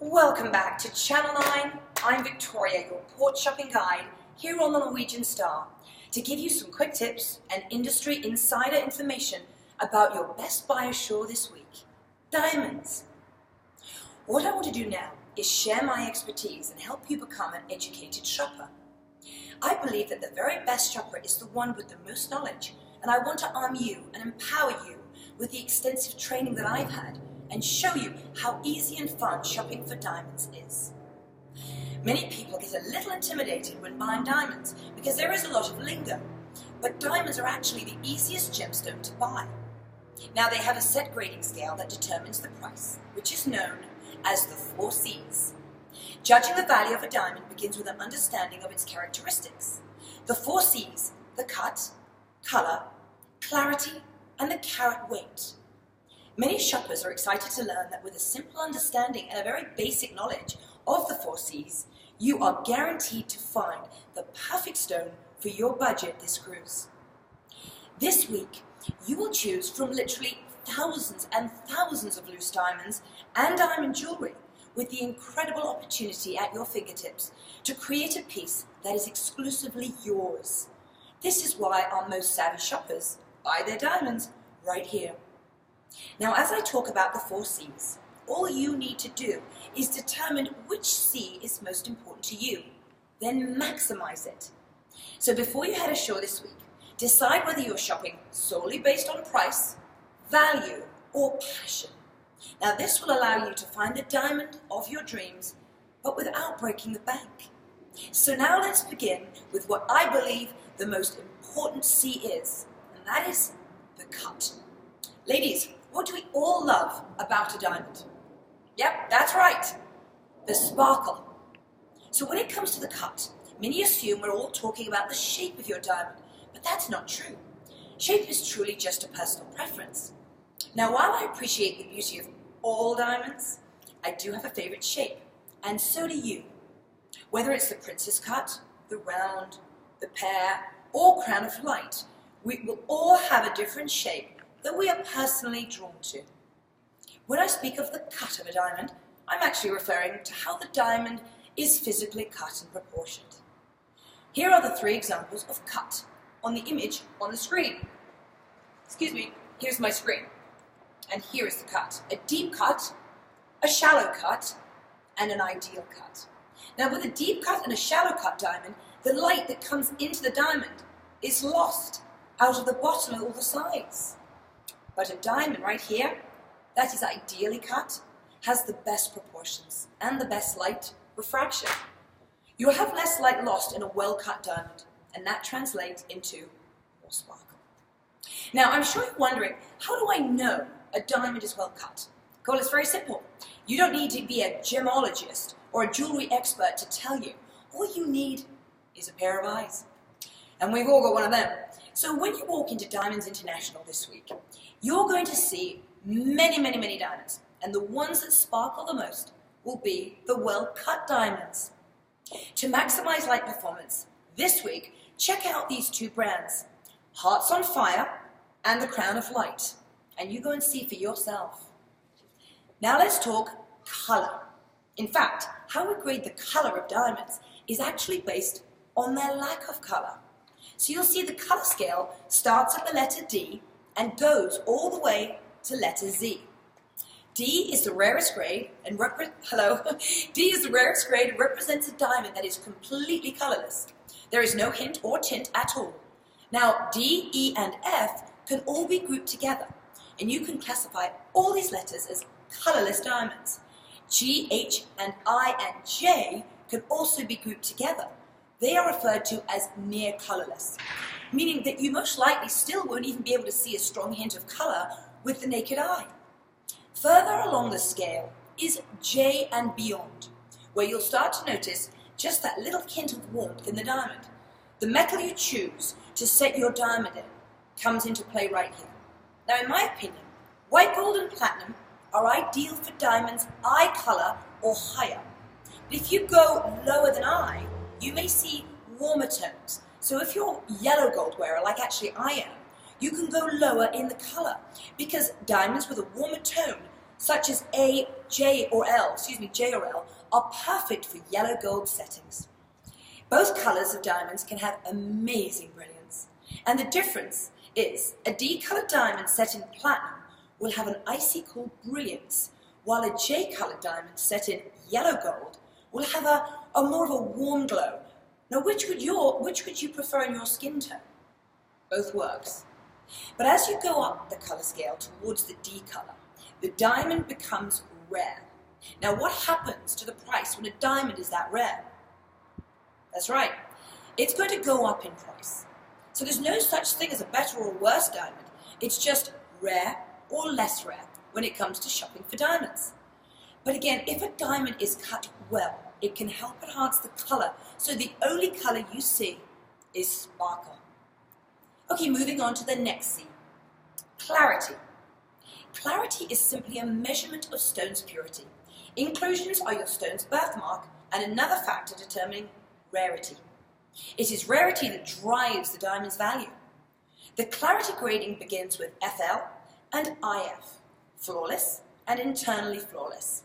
Welcome back to Channel 9. I'm Victoria, your port shopping guide, here on the Norwegian Star, to give you some quick tips and industry insider information about your best buy ashore this week: diamonds. What I want to do now is share my expertise and help you become an educated shopper. I believe that the very best shopper is the one with the most knowledge, and I want to arm you and empower you with the extensive training that I've had and show you how easy and fun shopping for diamonds is. Many people get a little intimidated when buying diamonds because there is a lot of lingo, but diamonds are actually the easiest gemstone to buy. Now, they have a set grading scale that determines the price, which is known as the 4 C's. Judging the value of a diamond begins with an understanding of its characteristics. The 4 C's: the cut, color, clarity, and the carat weight. Many shoppers are excited to learn that with a simple understanding and a very basic knowledge of the 4 C's, you are guaranteed to find the perfect stone for your budget this cruise. This week, you will choose from literally thousands and thousands of loose diamonds and diamond jewelry, with the incredible opportunity at your fingertips to create a piece that is exclusively yours. This is why our most savvy shoppers buy their diamonds right here. Now, as I talk about the 4 C's, all you need to do is determine which C is most important to you, then maximize it. So before you head ashore this week, decide whether you're shopping solely based on price, value, or passion. Now, this will allow you to find the diamond of your dreams, but without breaking the bank. So now let's begin with what I believe the most important C is, and that is the cut. Ladies, what do we all love about a diamond? Yep, that's right, the sparkle. So when it comes to the cut, many assume we're all talking about the shape of your diamond, but that's not true. Shape is truly just a personal preference. Now, while I appreciate the beauty of all diamonds, I do have a favorite shape, and so do you. Whether it's the princess cut, the round, the pear, or crown of flight, we will all have a different shape that we are personally drawn to. When I speak of the cut of a diamond, I'm actually referring to how the diamond is physically cut and proportioned. Here are the 3 examples of cut on the image on the screen. Excuse me, here's my screen. And here is the cut: a deep cut, a shallow cut, and an ideal cut. Now, with a deep cut and a shallow cut diamond, the light that comes into the diamond is lost out of the bottom and all the sides. But a diamond right here, that is ideally cut, has the best proportions and the best light refraction. You'll have less light lost in a well-cut diamond, and that translates into more sparkle. Now, I'm sure you're wondering, how do I know a diamond is well cut? Well, it's very simple. You don't need to be a gemologist or a jewelry expert to tell you. All you need is a pair of eyes. And we've all got one of them. So when you walk into Diamonds International this week, you're going to see many, many, many diamonds. And the ones that sparkle the most will be the well-cut diamonds. To maximize light performance, this week, check out these 2 brands, Hearts on Fire and the Crown of Light. And you go and see for yourself. Now let's talk color. In fact, how we grade the color of diamonds is actually based on their lack of color. So you'll see the color scale starts at the letter D and goes all the way to letter Z. D is the rarest grade and D is the rarest grade and represents a diamond that is completely colorless. There is no hint or tint at all. Now, D, E, and F can all be grouped together, and you can classify all these letters as colorless diamonds. G, H, and I, and J can also be grouped together. They are referred to as near colorless, meaning that you most likely still won't even be able to see a strong hint of color with the naked eye. Further along the scale is J and beyond, where you'll start to notice just that little hint of warmth in the diamond. The metal you choose to set your diamond in comes into play right here. Now, in my opinion, white gold and platinum are ideal for diamonds eye color or higher. But if you go lower than eye, you may see warmer tones. So if you're yellow gold wearer, like actually I am, you can go lower in the color, because diamonds with a warmer tone such as J or L, are perfect for yellow gold settings. Both colors of diamonds can have amazing brilliance, and the difference is a D-colored diamond set in platinum will have an icy cool brilliance, while a J-colored diamond set in yellow gold will have a more of a warm glow. Now, which would you prefer in your skin tone? Both works. But as you go up the color scale towards the D color, the diamond becomes rare. Now, what happens to the price when a diamond is that rare? That's right, it's going to go up in price. So there's no such thing as a better or worse diamond. It's just rare or less rare when it comes to shopping for diamonds. But again, if a diamond is cut well, it can help enhance the color, so the only color you see is sparkle. Okay, moving on to the next C, clarity. Clarity is simply a measurement of stone's purity. Inclusions are your stone's birthmark and another factor determining rarity. It is rarity that drives the diamond's value. The clarity grading begins with FL and IF, flawless and internally flawless.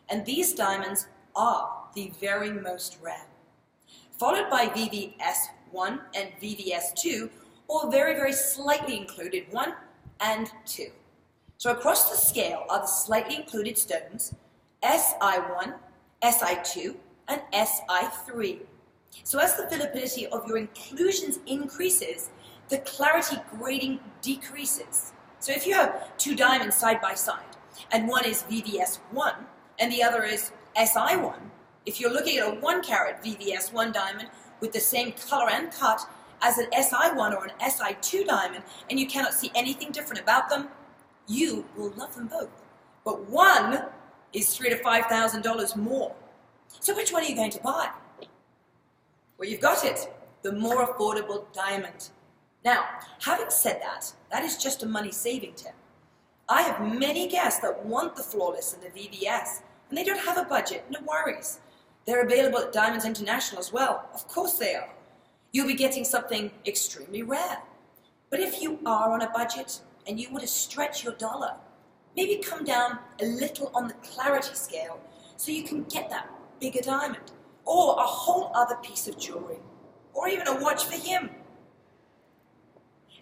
And these diamonds are the very most rare, followed by VVS1 and VVS2, or very, very slightly included 1 and 2. So across the scale are the slightly included stones, SI1, SI2, and SI3. So as the visibility of your inclusions increases, the clarity grading decreases. So if you have two diamonds side by side, and one is VVS1 and the other is SI1, if you're looking at a 1 carat VVS1 diamond with the same color and cut as an SI1 or an SI2 diamond, and you cannot see anything different about them, you will love them both. But one is $3,000 to $5,000 more. So which one are you going to buy? Well, you've got it, the more affordable diamond. Now, having said that, that is just a money-saving tip. I have many guests that want the flawless and the VVS, and they don't have a budget. No worries. They're available at Diamonds International as well. Of course they are. You'll be getting something extremely rare. But if you are on a budget and you want to stretch your dollar, maybe come down a little on the clarity scale so you can get that bigger diamond, or a whole other piece of jewelry, or even a watch for him.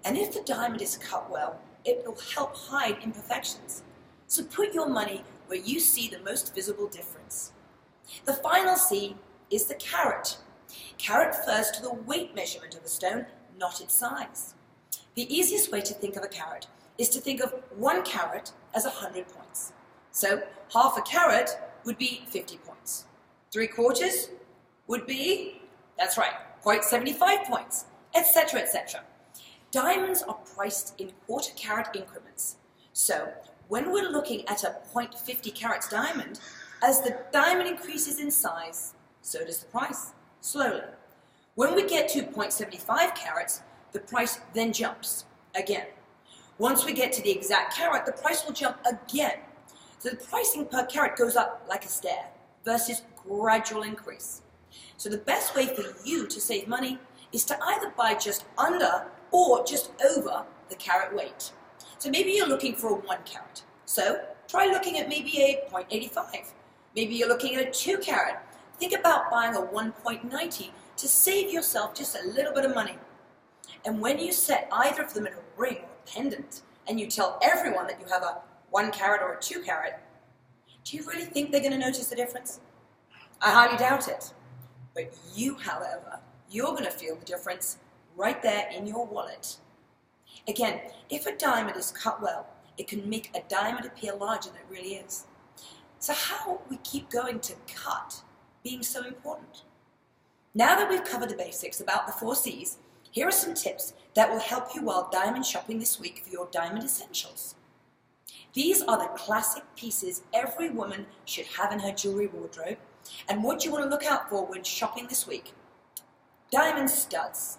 And if the diamond is cut well, it will help hide imperfections. So put your money where you see the most visible difference. The final C is the carat. Carat refers to the weight measurement of a stone, not its size. The easiest way to think of a carat is to think of 1 carat as 100 points. So half a carat would be 50 points. 3/4 would be, that's right, 0.75 points, etc., etc. Diamonds are priced in quarter carat increments. So when we're looking at a 0.50 carats diamond, as the diamond increases in size, so does the price, slowly. When we get to 0.75 carats, the price then jumps again. Once we get to the exact carat, the price will jump again. So the pricing per carat goes up like a stair versus gradual increase. So the best way for you to save money is to either buy just under or just over the carat weight. So maybe you're looking for a 1 carat. So try looking at maybe a 0.85. Maybe you're looking at a 2 carat. Think about buying a 1.90 to save yourself just a little bit of money. And when you set either of them in a ring or a pendant, and you tell everyone that you have a 1 carat or a 2 carat, do you really think they're going to notice the difference? I highly doubt it. But you, however, you're going to feel the difference right there in your wallet. Again, if a diamond is cut well, it can make a diamond appear larger than it really is. So how we keep going to cut being so important? Now that we've covered the basics about the 4 C's, here are some tips that will help you while diamond shopping this week for your diamond essentials. These are the classic pieces every woman should have in her jewelry wardrobe, and what you want to look out for when shopping this week. Diamond studs.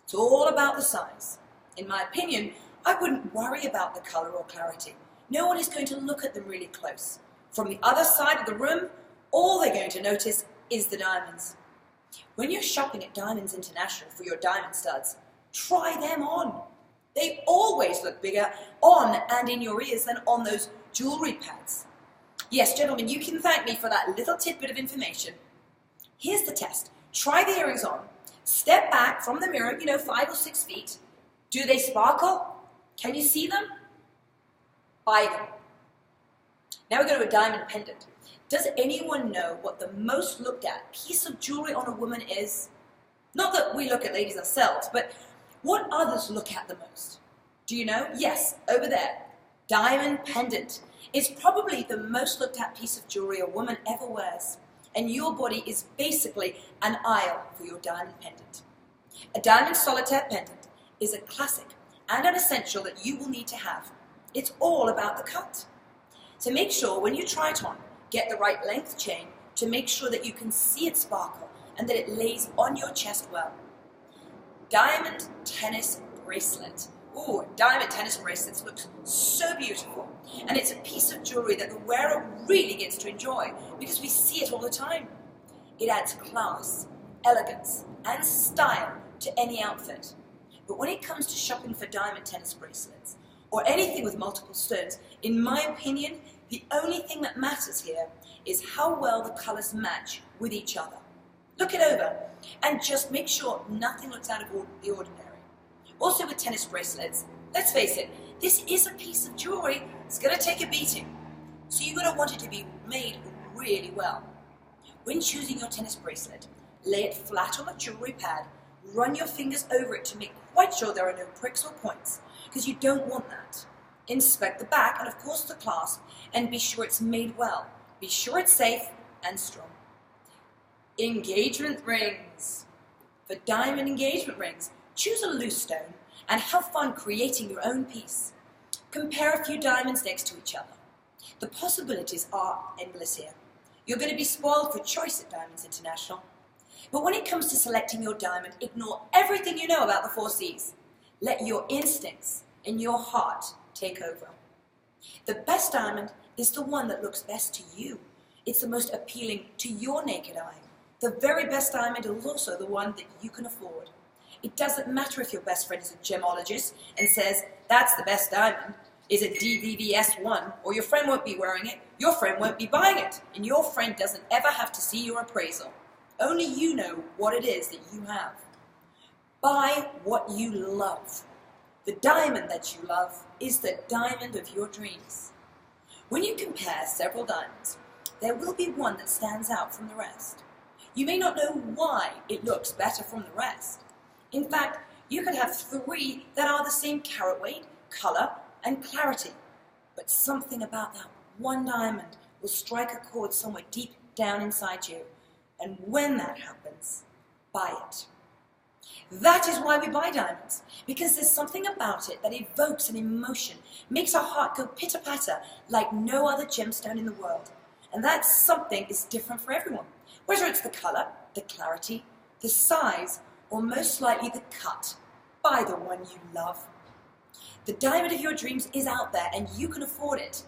It's all about the size. In my opinion, I wouldn't worry about the color or clarity. No one is going to look at them really close. From the other side of the room, all they're going to notice is the diamonds. When you're shopping at Diamonds International for your diamond studs, try them on. They always look bigger on and in your ears than on those jewelry pads. Yes, gentlemen, you can thank me for that little tidbit of information. Here's the test. Try the earrings on. Step back from the mirror, 5 or 6 feet. Do they sparkle? Can you see them? Buy them. Now we go to a diamond pendant. Does anyone know what the most looked at piece of jewelry on a woman is? Not that we look at ladies ourselves, but what others look at the most. Do you know? Yes, over there. Diamond pendant is probably the most looked at piece of jewelry a woman ever wears. And your body is basically an aisle for your diamond pendant. A diamond solitaire pendant is a classic and an essential that you will need to have. It's all about the cut. So make sure when you try it on, get the right length chain to make sure that you can see it sparkle and that it lays on your chest well. Diamond tennis bracelet. Ooh, diamond tennis bracelets looks so beautiful. And it's a piece of jewelry that the wearer really gets to enjoy because we see it all the time. It adds class, elegance, and style to any outfit. But when it comes to shopping for diamond tennis bracelets, or anything with multiple stones, in my opinion, the only thing that matters here is how well the colors match with each other. Look it over and just make sure nothing looks out of the ordinary. Also with tennis bracelets, let's face it, this is a piece of jewelry. It's going to take a beating. So you're going to want it to be made really well. When choosing your tennis bracelet, lay it flat on a jewelry pad, run your fingers over it to make quite sure there are no pricks or points, because you don't want that. Inspect the back and of course the clasp, and be sure it's made well. Be sure it's safe and strong. Engagement rings. For diamond engagement rings, choose a loose stone and have fun creating your own piece. Compare a few diamonds next to each other. The possibilities are endless here. You're going to be spoiled for choice at Diamonds International. But when it comes to selecting your diamond, ignore everything you know about the 4 C's. Let your instincts and your heart take over. The best diamond is the one that looks best to you. It's the most appealing to your naked eye. The very best diamond is also the one that you can afford. It doesn't matter if your best friend is a gemologist and says, that's the best diamond, is a DVVS1, or your friend won't be wearing it, your friend won't be buying it, and your friend doesn't ever have to see your appraisal. Only you know what it is that you have. Buy what you love. The diamond that you love is the diamond of your dreams. When you compare several diamonds, there will be one that stands out from the rest. You may not know why it looks better from the rest. In fact, you could have 3 that are the same carat weight, color, and clarity. But something about that one diamond will strike a chord somewhere deep down inside you. And when that happens, buy it. That is why we buy diamonds, because there's something about it that evokes an emotion, makes our heart go pitter-patter like no other gemstone in the world. And that something is different for everyone, whether it's the color, the clarity, the size, or most likely the cut. Buy the one you love. The diamond of your dreams is out there and you can afford it.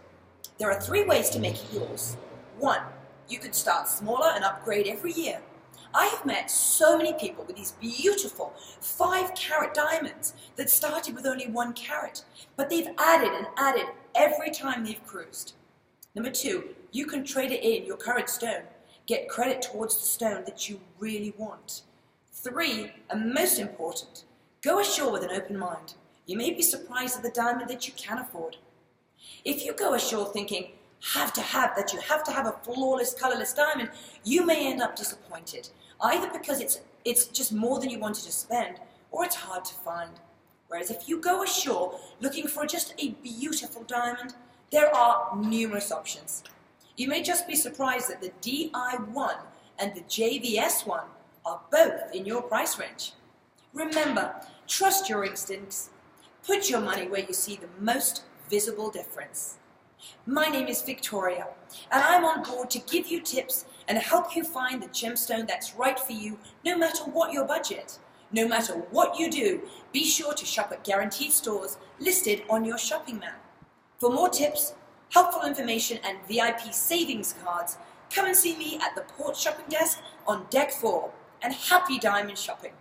There are 3 ways to make it yours. 1, you can start smaller and upgrade every year. I have met so many people with these beautiful 5-carat diamonds that started with only 1 carat, but they've added and added every time they've cruised. Number 2, you can trade it in your current stone, get credit towards the stone that you really want. 3, and most important, go ashore with an open mind. You may be surprised at the diamond that you can afford. If you go ashore thinking, you have to have a flawless, colorless diamond, you may end up disappointed, either because it's just more than you wanted to spend, or it's hard to find. Whereas if you go ashore looking for just a beautiful diamond, there are numerous options. You may just be surprised that the DI1 and the JVS1 are both in your price range. Remember, trust your instincts. Put your money where you see the most visible difference. My name is Victoria, and I'm on board to give you tips and help you find the gemstone that's right for you, no matter what your budget. No matter what you do, be sure to shop at guaranteed stores listed on your shopping map. For more tips, helpful information, and VIP savings cards, come and see me at the port shopping desk on deck 4. And happy diamond shopping!